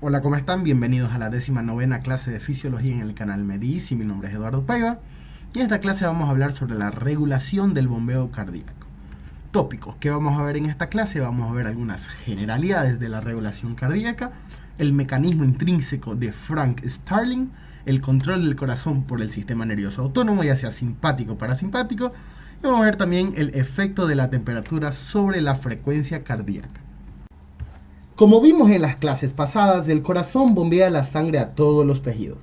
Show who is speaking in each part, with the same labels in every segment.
Speaker 1: Hola, ¿cómo están? Bienvenidos a la 19ª clase de Fisiología en el canal Medici. Mi nombre es Eduardo Paiva y en esta clase vamos a hablar sobre la regulación del bombeo cardíaco. Tópicos que vamos a ver en esta clase: vamos a ver algunas generalidades de la regulación cardíaca, el mecanismo intrínseco de Frank Starling, el control del corazón por el sistema nervioso autónomo, ya sea simpático o parasimpático, y vamos a ver también el efecto de la temperatura sobre la frecuencia cardíaca. Como vimos en las clases pasadas, el corazón bombea la sangre a todos los tejidos.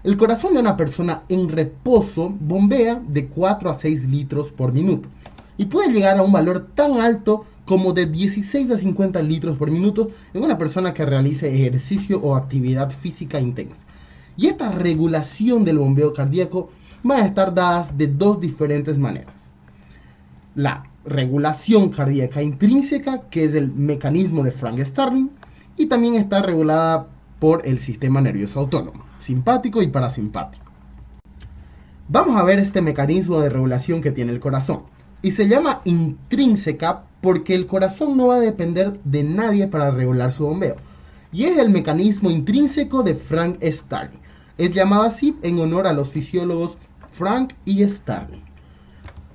Speaker 1: El corazón de una persona en reposo bombea de 4 a 6 litros por minuto y puede llegar a un valor tan alto como de 16 a 50 litros por minuto en una persona que realice ejercicio o actividad física intensa. Y esta regulación del bombeo cardíaco van a estar dadas de dos diferentes maneras: la regulación cardíaca intrínseca, que es el mecanismo de Frank Starling, y también está regulada por el sistema nervioso autónomo, simpático y parasimpático. Vamos a ver este mecanismo de regulación que tiene el corazón, y se llama intrínseca porque el corazón no va a depender de nadie para regular su bombeo, y es el mecanismo intrínseco de Frank Starling. Es llamado así en honor a los fisiólogos Frank y Starling.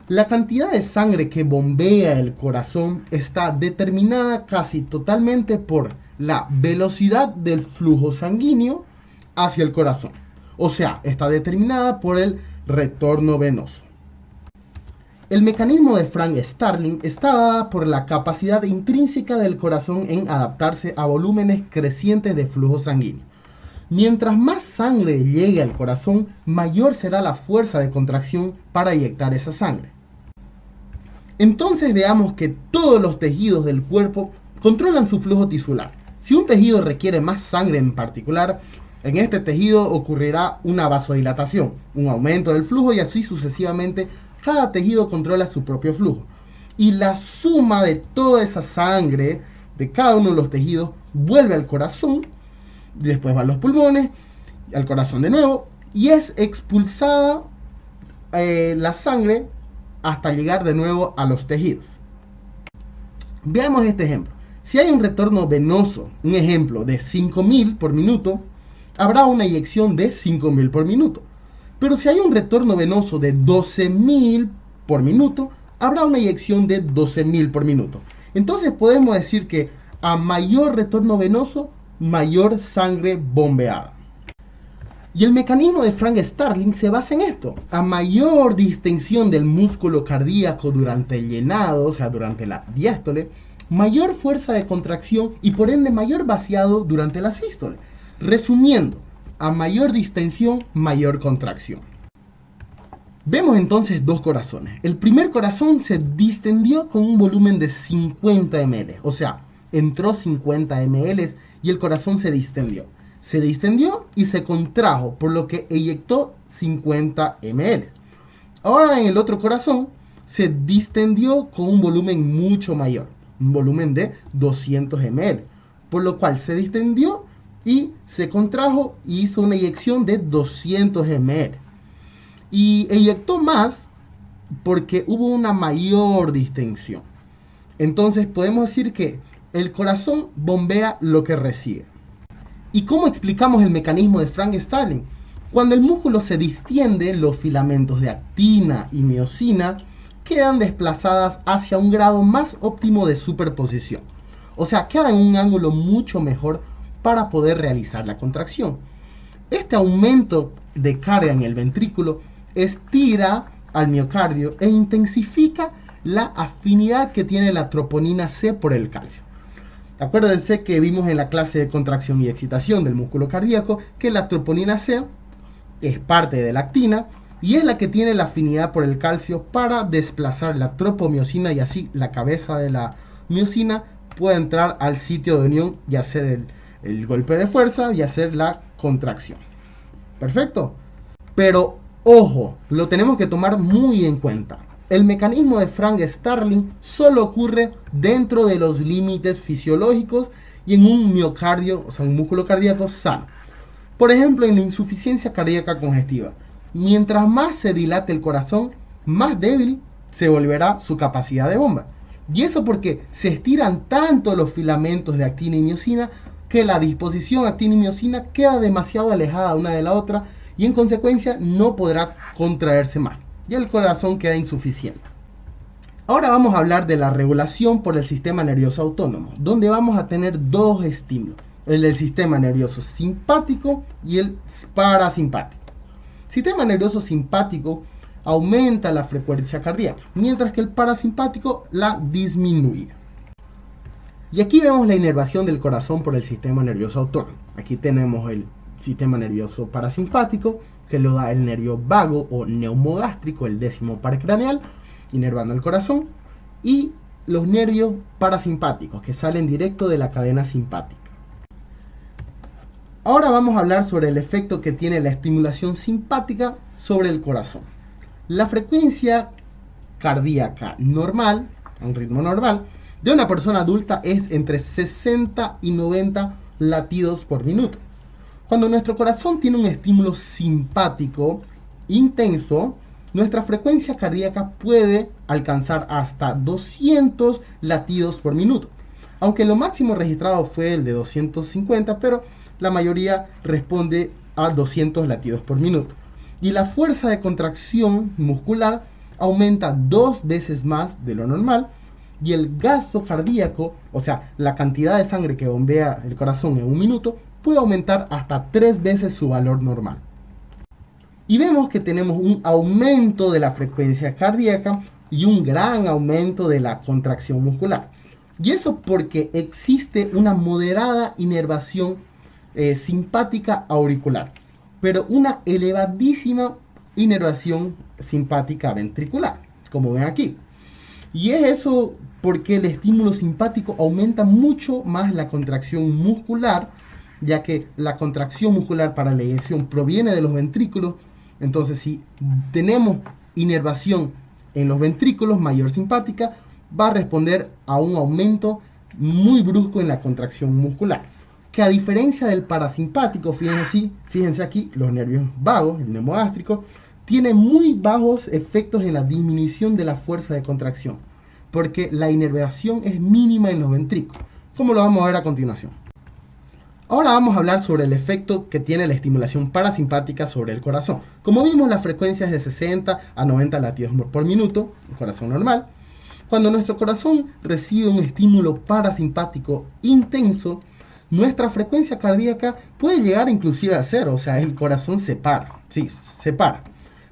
Speaker 1: La cantidad de sangre que bombea el corazón está determinada casi totalmente por la velocidad del flujo sanguíneo hacia el corazón. O sea, está determinada por el retorno venoso. El mecanismo de Frank Starling está dada por la capacidad intrínseca del corazón en adaptarse a volúmenes crecientes de flujo sanguíneo. Mientras más sangre llegue al corazón, mayor será la fuerza de contracción para eyectar esa sangre. Entonces veamos que todos los tejidos del cuerpo controlan su flujo tisular. Si un tejido requiere más sangre en particular, en este tejido ocurrirá una vasodilatación, un aumento del flujo, y así sucesivamente. Cada tejido controla su propio flujo. Y la suma de toda esa sangre de cada uno de los tejidos vuelve al corazón, después va a los pulmones, al corazón de nuevo, y es expulsada la sangre hasta llegar de nuevo a los tejidos. Veamos este ejemplo. Si hay un retorno venoso, un ejemplo de 5000 por minuto, habrá una eyección de 5000 por minuto. Pero si hay un retorno venoso de 12000 por minuto, habrá una eyección de 12000 por minuto. Entonces podemos decir que a mayor retorno venoso, mayor sangre bombeada. Y el mecanismo de Frank Starling se basa en esto: a mayor distensión del músculo cardíaco durante el llenado, o sea, durante la diástole, mayor fuerza de contracción y por ende mayor vaciado durante la sístole. Resumiendo, a mayor distensión, mayor contracción. Vemos entonces dos corazones. El primer corazón se distendió con un volumen de 50 ml, o sea, entró 50 ml y el corazón se distendió. Se distendió y se contrajo, por lo que eyectó 50 ml. Ahora en el otro corazón se distendió con un volumen mucho mayor, un volumen de 200 ml, por lo cual se distendió y se contrajo y hizo una eyección de 200 ml. Y eyectó más porque hubo una mayor distensión. Entonces podemos decir que el corazón bombea lo que recibe. ¿Y cómo explicamos el mecanismo de Frank Starling? Cuando el músculo se distiende, los filamentos de actina y miosina quedan desplazadas hacia un grado más óptimo de superposición. O sea, quedan en un ángulo mucho mejor para poder realizar la contracción. Este aumento de carga en el ventrículo estira al miocardio e intensifica la afinidad que tiene la troponina C por el calcio. Acuérdense que vimos en la clase de contracción y excitación del músculo cardíaco que la troponina C es parte de la actina y es la que tiene la afinidad por el calcio para desplazar la tropomiosina, y así la cabeza de la miosina puede entrar al sitio de unión y hacer el golpe de fuerza y hacer la contracción. Perfecto. Pero ojo, lo tenemos que tomar muy en cuenta. El mecanismo de Frank Starling solo ocurre dentro de los límites fisiológicos y en un miocardio, o sea, un músculo cardíaco sano. Por ejemplo, en la insuficiencia cardíaca congestiva, mientras más se dilate el corazón, más débil se volverá su capacidad de bomba. Y eso porque se estiran tanto los filamentos de actina y miosina que la disposición actina-miosina queda demasiado alejada una de la otra y en consecuencia no podrá contraerse más y el corazón queda insuficiente. Ahora vamos a hablar de la regulación por el sistema nervioso autónomo, donde vamos a tener dos estímulos, el del sistema nervioso simpático y el parasimpático. Sistema nervioso simpático aumenta la frecuencia cardíaca, mientras que el parasimpático la disminuye. Y aquí vemos la inervación del corazón por el sistema nervioso autónomo. Aquí tenemos el sistema nervioso parasimpático, que lo da el nervio vago o neumogástrico, el 10º par craneal, inervando el corazón, y los nervios parasimpáticos, que salen directo de la cadena simpática. Ahora vamos a hablar sobre el efecto que tiene la estimulación simpática sobre el corazón. La frecuencia cardíaca normal, a un ritmo normal, de una persona adulta es entre 60 y 90 latidos por minuto. Cuando nuestro corazón tiene un estímulo simpático intenso, nuestra frecuencia cardíaca puede alcanzar hasta 200 latidos por minuto. Aunque lo máximo registrado fue el de 250, pero la mayoría responde a 200 latidos por minuto. Y la fuerza de contracción muscular aumenta 2 veces más de lo normal. Y el gasto cardíaco, o sea, la cantidad de sangre que bombea el corazón en un minuto, puede aumentar hasta 3 veces su valor normal. Y vemos que tenemos un aumento de la frecuencia cardíaca y un gran aumento de la contracción muscular. Y eso porque existe una moderada inervación simpática auricular, pero una elevadísima inervación simpática ventricular, como ven aquí. Y es eso porque el estímulo simpático aumenta mucho más la contracción muscular, ya que la contracción muscular para la eyección proviene de los ventrículos. Entonces, si tenemos inervación en los ventrículos mayor simpática, va a responder a un aumento muy brusco en la contracción muscular. Que a diferencia del parasimpático, fíjense aquí, los nervios vagos, el neumogástrico, tiene muy bajos efectos en la disminución de la fuerza de contracción, porque la inervación es mínima en los ventrículos, como lo vamos a ver a continuación. Ahora vamos a hablar sobre el efecto que tiene la estimulación parasimpática sobre el corazón. Como vimos, la frecuencia es de 60 a 90 latidos por minuto, el corazón normal. Cuando nuestro corazón recibe un estímulo parasimpático intenso, nuestra frecuencia cardíaca puede llegar inclusive a cero, o sea, el corazón se para, sí, se para.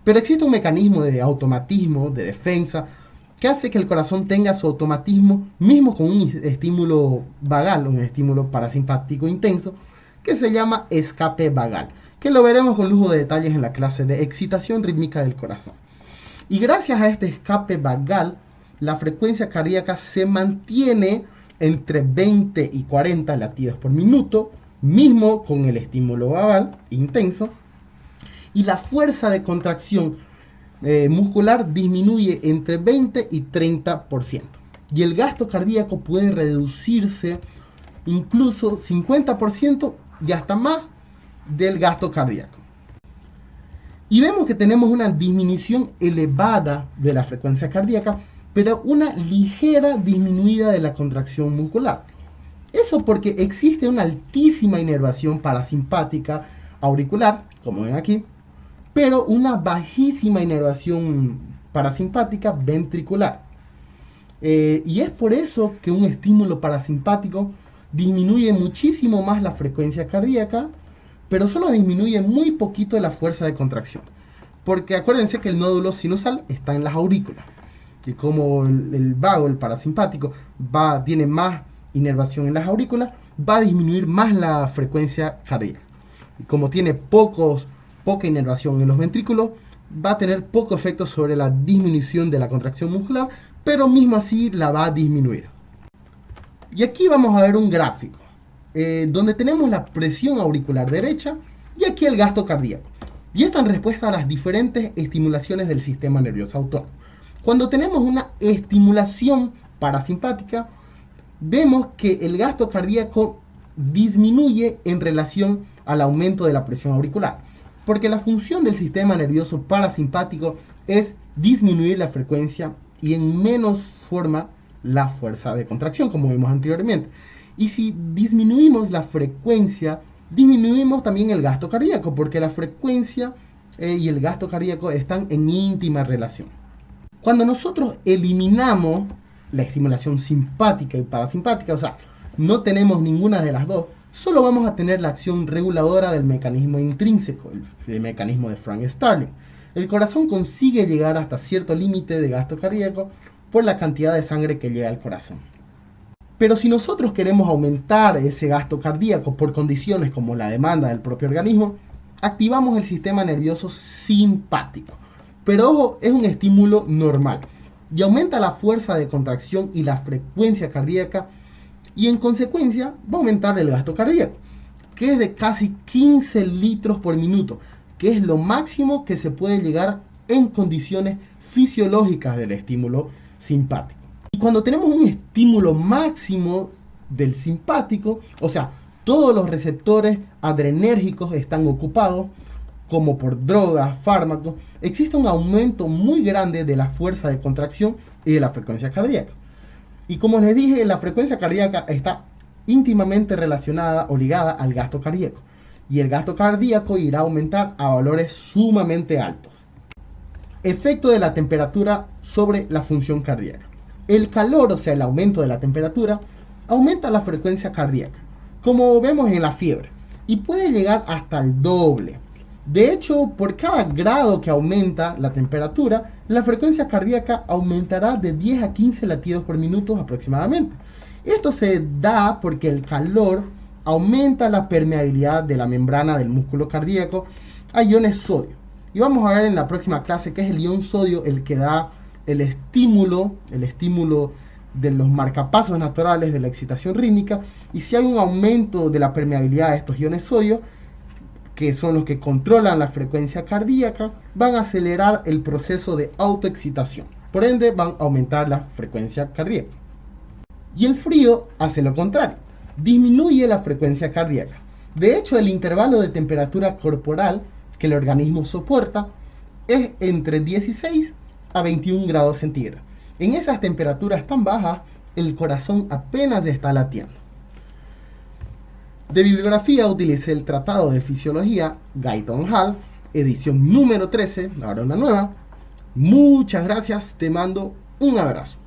Speaker 1: Pero existe un mecanismo de automatismo, de defensa, que hace que el corazón tenga su automatismo, mismo con un estímulo vagal, un estímulo parasimpático intenso, que se llama escape vagal, que lo veremos con lujo de detalles en la clase de excitación rítmica del corazón. Y gracias a este escape vagal, la frecuencia cardíaca se mantiene entre 20 y 40 latidos por minuto, mismo con el estímulo vagal intenso, y la fuerza de contracción muscular disminuye entre 20 y 30%. Y el gasto cardíaco puede reducirse incluso 50% y hasta más del gasto cardíaco. Y vemos que tenemos una disminución elevada de la frecuencia cardíaca, pero una ligera disminuida de la contracción muscular. Eso porque existe una altísima inervación parasimpática auricular, como ven aquí, pero una bajísima inervación parasimpática ventricular. Y es por eso que un estímulo parasimpático disminuye muchísimo más la frecuencia cardíaca, pero solo disminuye muy poquito la fuerza de contracción. Porque acuérdense que el nódulo sinusal está en las aurículas. Que como el vago, el parasimpático, tiene más inervación en las aurículas, va a disminuir más la frecuencia cardíaca. Y como tiene poca inervación en los ventrículos, va a tener poco efecto sobre la disminución de la contracción muscular, pero mismo así la va a disminuir. Y aquí vamos a ver un gráfico, donde tenemos la presión auricular derecha y aquí el gasto cardíaco. Y esto en respuesta a las diferentes estimulaciones del sistema nervioso autónomo. Cuando tenemos una estimulación parasimpática, vemos que el gasto cardíaco disminuye en relación al aumento de la presión auricular, porque la función del sistema nervioso parasimpático es disminuir la frecuencia y en menos forma la fuerza de contracción, como vimos anteriormente. Y si disminuimos la frecuencia, disminuimos también el gasto cardíaco, porque la frecuencia y el gasto cardíaco están en íntima relación. Cuando nosotros eliminamos la estimulación simpática y parasimpática, o sea, no tenemos ninguna de las dos, solo vamos a tener la acción reguladora del mecanismo intrínseco, el mecanismo de Frank Starling. El corazón consigue llegar hasta cierto límite de gasto cardíaco por la cantidad de sangre que llega al corazón. Pero si nosotros queremos aumentar ese gasto cardíaco por condiciones como la demanda del propio organismo, activamos el sistema nervioso simpático. Pero ojo, es un estímulo normal y aumenta la fuerza de contracción y la frecuencia cardíaca, y en consecuencia va a aumentar el gasto cardíaco, que es de casi 15 litros por minuto, que es lo máximo que se puede llegar en condiciones fisiológicas del estímulo simpático. Y cuando tenemos un estímulo máximo del simpático, o sea, todos los receptores adrenérgicos están ocupados, como por drogas, fármacos, existe un aumento muy grande de la fuerza de contracción y de la frecuencia cardíaca. Y como les dije, la frecuencia cardíaca está íntimamente relacionada o ligada al gasto cardíaco. Y el gasto cardíaco irá a aumentar a valores sumamente altos. Efecto de la temperatura sobre la función cardíaca. El calor, o sea, el aumento de la temperatura, aumenta la frecuencia cardíaca, como vemos en la fiebre, y puede llegar hasta el doble. De hecho, por cada grado que aumenta la temperatura, la frecuencia cardíaca aumentará de 10 a 15 latidos por minuto aproximadamente. Esto se da porque el calor aumenta la permeabilidad de la membrana del músculo cardíaco a iones sodio. Y vamos a ver en la próxima clase que es el ion sodio el que da el estímulo de los marcapasos naturales de la excitación rítmica. Y si hay un aumento de la permeabilidad de estos iones sodio, que son los que controlan la frecuencia cardíaca, van a acelerar el proceso de autoexcitación. Por ende, van a aumentar la frecuencia cardíaca. Y el frío hace lo contrario, disminuye la frecuencia cardíaca. De hecho, el intervalo de temperatura corporal que el organismo soporta es entre 16 a 21 grados centígrados. En esas temperaturas tan bajas, el corazón apenas está latiendo. De bibliografía utilicé el Tratado de Fisiología Guyton Hall, edición número 13, ahora una nueva. Muchas gracias, te mando un abrazo.